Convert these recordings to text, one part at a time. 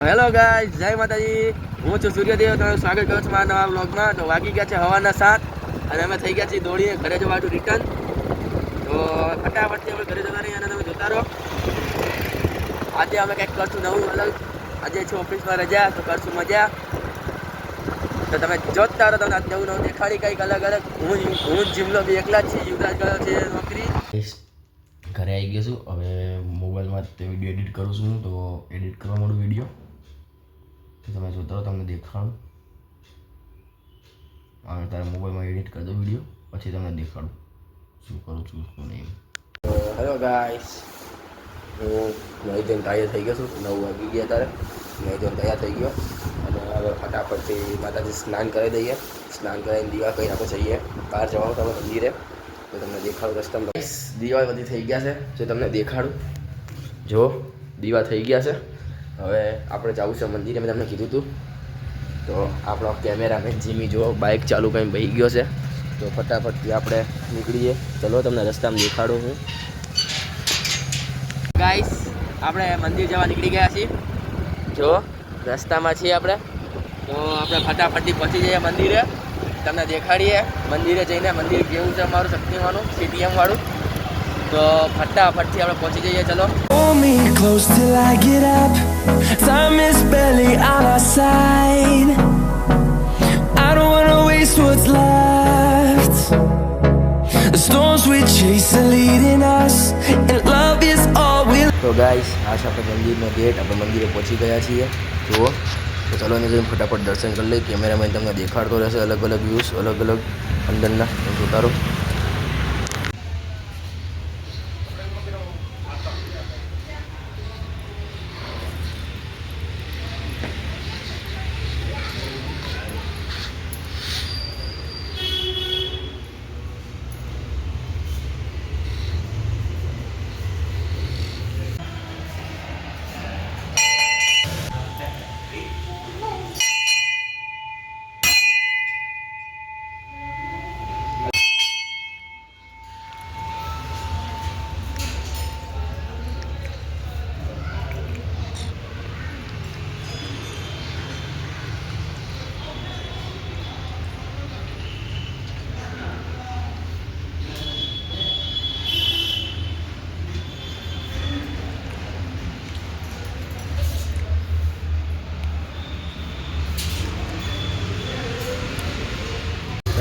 Hello guys, જય માતાજી. હું છું સૂર્યદેવ. તમારું સ્વાગત કરું છું મારા નવા વ્લોગમાં. તો વાગી ગયા છે સવારના 7 અને અમે થઈ ગયા છીએ દોડીને ઘરે જવાનું રિટર્ન. તો ફટાફટથી અમે ઘરે જવા રહી અને તમે જોતા રહો. આજે અમે કંઈક કરશું નવું અલગ. આજે છે ઓફિસમાં રજા, તો કરશું મજા. તો તમે જોતા રહો, તમને નવું નવું દેખાડી કંઈક અલગ અલગ. હું જીમલો બી એકલા જ છે. યુવરાજ ગયો છે નોકરી. ઘરે આવી ગયો છું. હવે મોબાઈલમાં તે વિડીયો એડિટ કરું છું. તો એડિટ કરવા માંડું વિડીયો. તમે જોતા રહો, તમને દેખાડું. અને તારે મોબાઈલમાં એડિટ કરી દો વિડીયો, પછી તમને દેખાડું શું કરું છું શું નહીં. હેલો ગાઈસ, હું નહીં ધોઈને તૈયાર થઈ ગયો છું. 9 વાગી ગયા ત્યારે નહીં ધોઈને તૈયાર થઈ ગયો. અને હવે ફટાફટથી માતાજી સ્નાન કરી દઈએ. સ્નાન કરીને દીવા કરીને આપણે જઈએ બહાર જવાનું તમે મંદિરે. તો તમને દેખાડું રસ્તામાં. દીવા બધી થઈ ગયા છે, જો તમને દેખાડું. જો દીવા થઈ ગયા છે. હવે આપણે જવું છે મંદિરે, મેં તમને કીધું હતું. તો આપણો કેમેરામેન જીમી જો બાઇક ચાલુ કરીને બેસી ગયો છે. તો ફટાફટથી આપણે નીકળીએ. ચલો તમને રસ્તામાં દેખાડું હું. ગાઈસ, આપણે મંદિર જવા નીકળી ગયા છીએ. જો રસ્તામાં છીએ આપણે. તો આપણે ફટાફટથી પહોંચી જઈએ મંદિરે. તમને દેખાડીએ મંદિરે જઈને મંદિર કેવું છે અમારું શક્તિમાનું CTM વાળું. તો ફટાફટથી આપણે પહોંચી જઈએ. ચલો. Hold me close till I get up. Time is barely on our side. I don't wanna waste what's left. The storms we chase are leading us, and love is all we. તો guys, આ છે આપણે મંદિરનો gate. આપણે મંદિરે પહોંચી ગયા છીએ. જુઓ. તો ચલો ને જઈને ફટાફટ દર્શન કરી લઈએ. કેમેરામેન તમને દેખાડતો રહેશે અલગ અલગ વ્યૂઝ, અલગ અલગ અંદરના. જોતા રહો.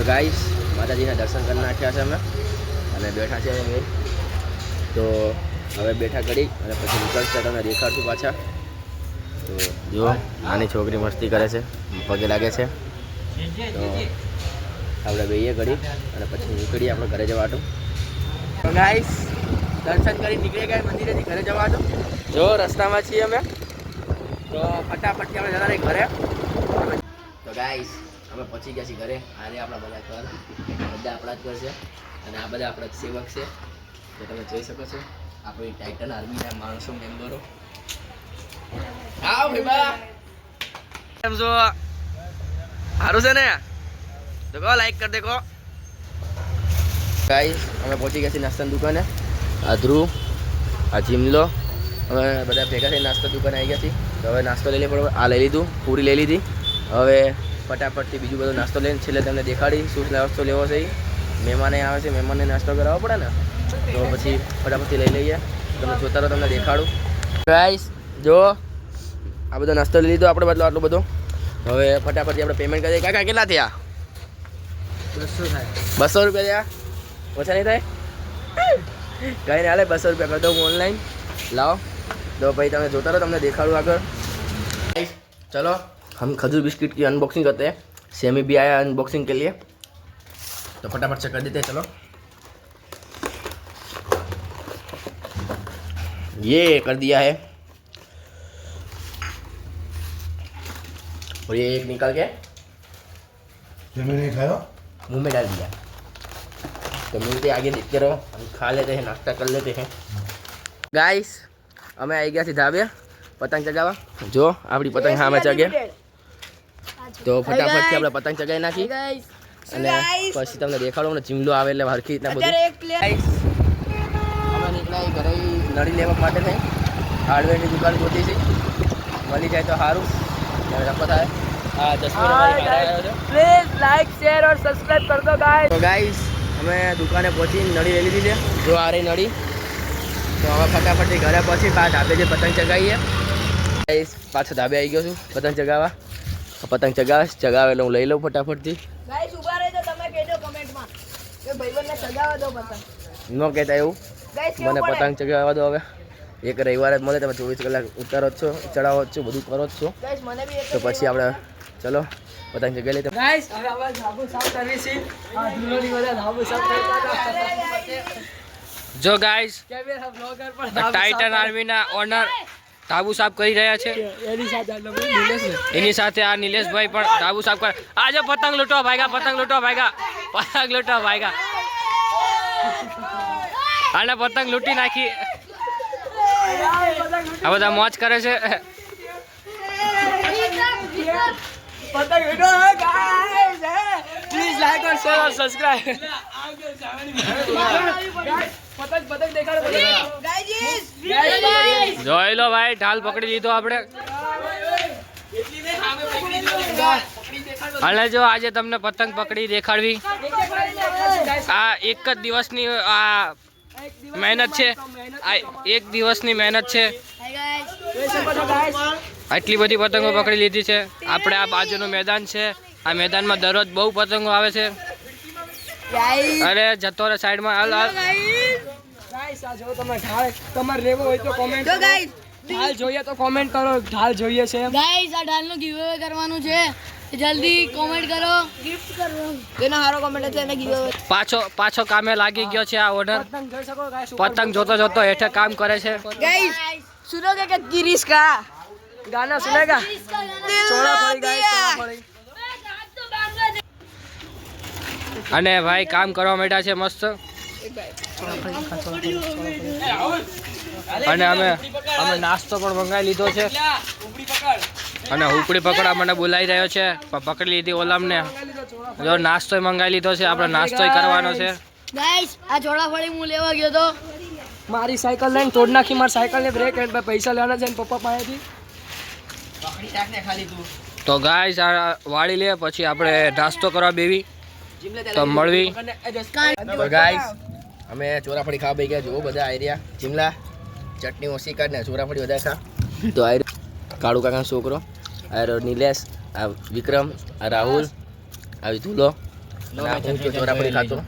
તો ગાઈસ, માતાજીના દર્શન કરી નાખ્યા છે અમે અને બેઠા છે અમે. તો હવે બેઠા કરી અને પછી નીકળતા તમને દેખાડશું પાછા. તો જો નાની છોકરી મસ્તી કરે છે, પગે લાગે છે. તો આપણે બેહીએ કરી અને પછી નીકળીએ આપણે ઘરે જવાનું. તો ગાઈસ, દર્શન કરી નીકળી ગયા મંદિરેથી ઘરે જવાનું. જો રસ્તામાં છીએ અમે. તો ફટાફટથી આપણે જતા રહીએ ઘરે. તો ગાઈસ, અમે પહોંચી ગયા છીએ ઘરે. આજે આપણા બધા ઘર, બધા આપણા જ ઘર છે અને આ બધા આપણા જ સેવક છે. તો તમે જોઈ શકો છો આપણી ટાઇટન આર્મીના માણસો, મેમ્બરો. આવો ભાઈ બા, કેમ છો? સારું છે ને? તો કહો લાઈક કરી દે કહો. ગાઈસ, અમે પહોંચી ગયા છીએ નાસ્તાની દુકાને. આ ધ્રુવ, આ જીમલો, અમે બધા ભેગા થઈને નાસ્તા દુકાને આવી ગયા છીએ. તો હવે નાસ્તો લઈ લઈએ. બરાબર, આ લઈ લીધું, પૂરી લઈ લીધી. હવે ફટાફટથી બીજું બધો નાસ્તો લઈને છેલ્લે તમને દેખાડી શું નાસ્તો લેવો છે. મહેમાને આવે છે, મહેમાનને નાસ્તો કરાવવો પડે ને. તો પછી ફટાફટથી લઈ લઈએ. તમે જોતા રહો, તમને દેખાડું. ગાઈસ, જો આ બધો નાસ્તો લઈ લીધો આપણે, બદલો આટલો બધો. હવે ફટાફટથી આપણે પેમેન્ટ કરી દઈએ. કાકા કેટલા થયા? 200 થાય. 200 રૂપિયા થયા? ઓછા નહીં થાય? કંઈ નહીં હાલે, 200 રૂપિયા કરી દઉં હું ઓનલાઈન. લાવો. તો ભાઈ તમે જોતા રહો, તમને દેખાડું આગળ. ચલો, हम खजूर बिस्किट की अनबॉक्सिंग करते हैं. सेमी भी आया अनबॉक्सिंग के लिए, तो फटाफट से कर देते हैं. चलो, ये कर दिया है और ये एक निकाल के मैंने खाया, मुंह में डाल दिया. तो मिलते आगे, देखते रहो. हम खा लेते हैं, नाश्ता कर लेते हैं. गाइस, અમે આવી ગયા છીએ ધાબે પતંગ ચગાવવા. જો આપણી પતંગ સામે ચગે. તો ફટાફટથી આપણે પતંગ ચગાવી નાખી અને પછી તમને દેખાડો. જીમલો આવે એટલે હરખી રીતના બધું. અમે નીકળ્યા ઘરે નળી લેવા માટે થઈ. હાર્ડવેરની દુકાન ગોતી છે. મળી જાય તો સારું રખો થાય હા જસમીન અમારી ઘરે આવ્યો છે પ્લીઝ લાઈક શેર और સબસ્ક્રાઇબ कर दो गाइस તો ગાઈસ અમે દુકાને પહોંચી નળી લઈ લીધી છે જો આ રહી નળી તો હવે ફટાફટથી ઘરે પહોંચી ધાબે જે પતંગ ચગાવીએ ગાઈસ પાછો ધાબે આવી ગયો છું પતંગ ચગાવવા પતંગ ચગાવે એટલે હું લઈ લઉં ફટાફટથી गाइस ઉભા રહેજો તમે કહેજો કમેન્ટમાં કે ભાઈબંધને સગાવા દો પતંગ ન કહેતા એવું ગાઈસ મને પતંગ ચગાવવા દો હવે એક રવિવારે જ મળે તમે 24 કલાક ઉતારો જ છો ચડાવો જ છો બધું કરો જ છો ગાઈસ મને બી તો પછી આપણે ચલો પતંગ ચગાવી લઈએ ગાઈસ હવે આપણે ધાબુ સાફ કરવી છે આ ધૂળોની બધા ધાબુ સાફ કરતા જો ગાઈસ કેમેરા બ્લોગર પણ ટાઇટન આર્મીના ઓનર ધાબુ સાફ કરી રહ્યા છે એની સાથે આ લોકો નિલેશ ને એની સાથે આ નિલેશભાઈ પણ ધાબુ સાફ કરે આજે પતંગ લૂંટવા ભાગ્યા પતંગ લૂંટવા ભાગ્યા આને પતંગ લૂંટી નાખી આ બધા મોજ કરે છે પતંગ વિડિયો है गाइस प्लीज लाइक और शेयर और सब्सक्राइब पतंग देखाड़ो गाइस જોઈ લો ભાઈ ઢાલ પકડી લીધો આપણે અને જો આજે તમને પતંગ પકડી દેખાડવી આ એક જ દિવસની આ મહેનત છે આ એક દિવસની મહેનત છે આટલી બધી પતંગો પકડી લીધી છે આપણે આ બાજુનું મેદાન છે આ મેદાનમાં દરરોજ બહુ પતંગો આવે છે અરે જતો રે સાઈડમાં હાલ હાલ ગાઈસ આ જો તમે ઢાલ તમારે લેવો હોય તો કોમેન્ટ કરો ગાઈસ ઢાલ જોઈએ તો કોમેન્ટ કરો ઢાલ જોઈએ છે ગાઈસ આ ઢાલનો ગિવઅવે કરવાનું છે જલ્દી કોમેન્ટ કરો ગિફ્ટ કરો જેનો સારો કોમેન્ટ છે એને ગિવઅવે પાછો કામે લાગી ગયો છે આ ઓનર પતંગ જોઈ શકો ગાઈસ પતંગ જોતો હેઠે કામ કરે છે गाइस सुनोगे क्या गिरीश का गाना सुनेगा छोड़ा पड़ी गाइस छोड़ा पड़ी અને ભાઈ કામ કરવા માંડ્યા છે મસ્ત અને અમે નાસ્તો પણ મંગાવી લીધો છે અને ઉપડી પકડા મને બોલાવી રહ્યો છે પણ પકડી લીધી ઓલામને જો નાસ્તો મંગાવી લીધો છે આપણે નાસ્તો કરવાનો છે गाइस આ ચોળાફળી હું લેવા ગયો તો મારી સાયકલ લઈને તોડ નાખી મારી સાયકલ ને બ્રેક એન્ડ પૈસા લેવાના છે પપ્પા પાસેથી તો ગાઈસ આ વાળી લે પછી આપણે નાસ્તો કરવા બેવી તો મળવી તો ગાઈસ અમે ચોરાફળી ખાવા બેસી ગયા જુઓ બધા આયરિયા જીમલા ચટણી ઓછી કાઢ ને ચોરાફળી બધા ખા તો આ કાળુ કાકાનો છોકરો આ નિલેશ આ વિક્રમ આ રાહુલ આ ધૂલો હું તો ચોરાફળી ખાતો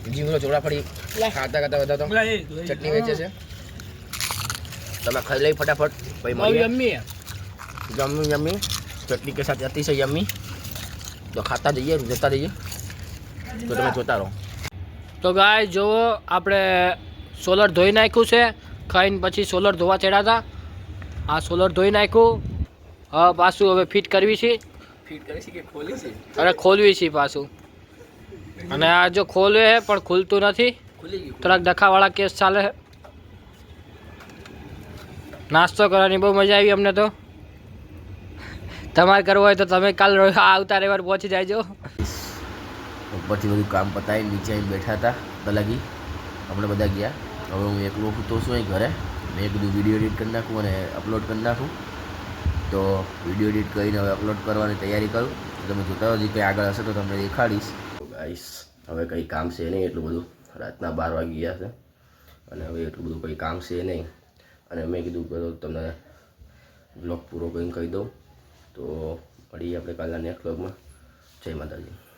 જીમલો ચોરાફળી ખાતા બધા તો ચટણી વેચે છે તમે ખાઈ લઈ ફટાફટ પછી મળીએ यम्मी चटनी के साथ अतिशय यम्मी तो खाता जइए जता जइए तो તમે જોતા રહો તો ગાય જુઓ આપણે સોલર ધોઈ નાખ્યું છે ખાઈને પછી સોલર ધોવા ચડ્યા હતા આ સોલર ધોઈ નાખ્યું હવે પાછું હવે ફિટ કરવી છે ફિટ કરી છે કે ખોલી છે અરે ખોલવી છે પાછું અને આ જો ખોલે છે પણ ખુલતું નથી ખુલી ગયું થોડાક ડખાવાળા કેસ ચાલે છે નાસ્તો કરવાની બહુ મજા આવી અમને તો તમારે કરવો હોય તો તમે કાલ આવતા રવિવાર પહોંચી જાયજો ઉપરથી બધું કામ પતાવી નીચે આવીને બેઠા હતા તલાગી આપણે બધા ગયા હવે હું એકલો તો શું અહીં ઘરે મેં કીધું વિડીયો એડિટ કરી નાખું અને અપલોડ કરી નાખું તો વિડીયો એડિટ કરીને હવે અપલોડ કરવાની તૈયારી કરું તમે જોતા હજી કંઈ આગળ હશે તો તમને દેખાડીશ ગાઈસ હવે કંઈ કામ છે નહીં એટલું બધું રાતના 12 વાગી ગયા છે અને હવે એટલું બધું કંઈ કામ છે નહીં અને મેં કીધું કે તમને બ્લોગ પૂરો કરીને કહી દઉં તો મળીએ આપણે કાલના નેક્સ્ટ બ્લોગમાં જય માતાજી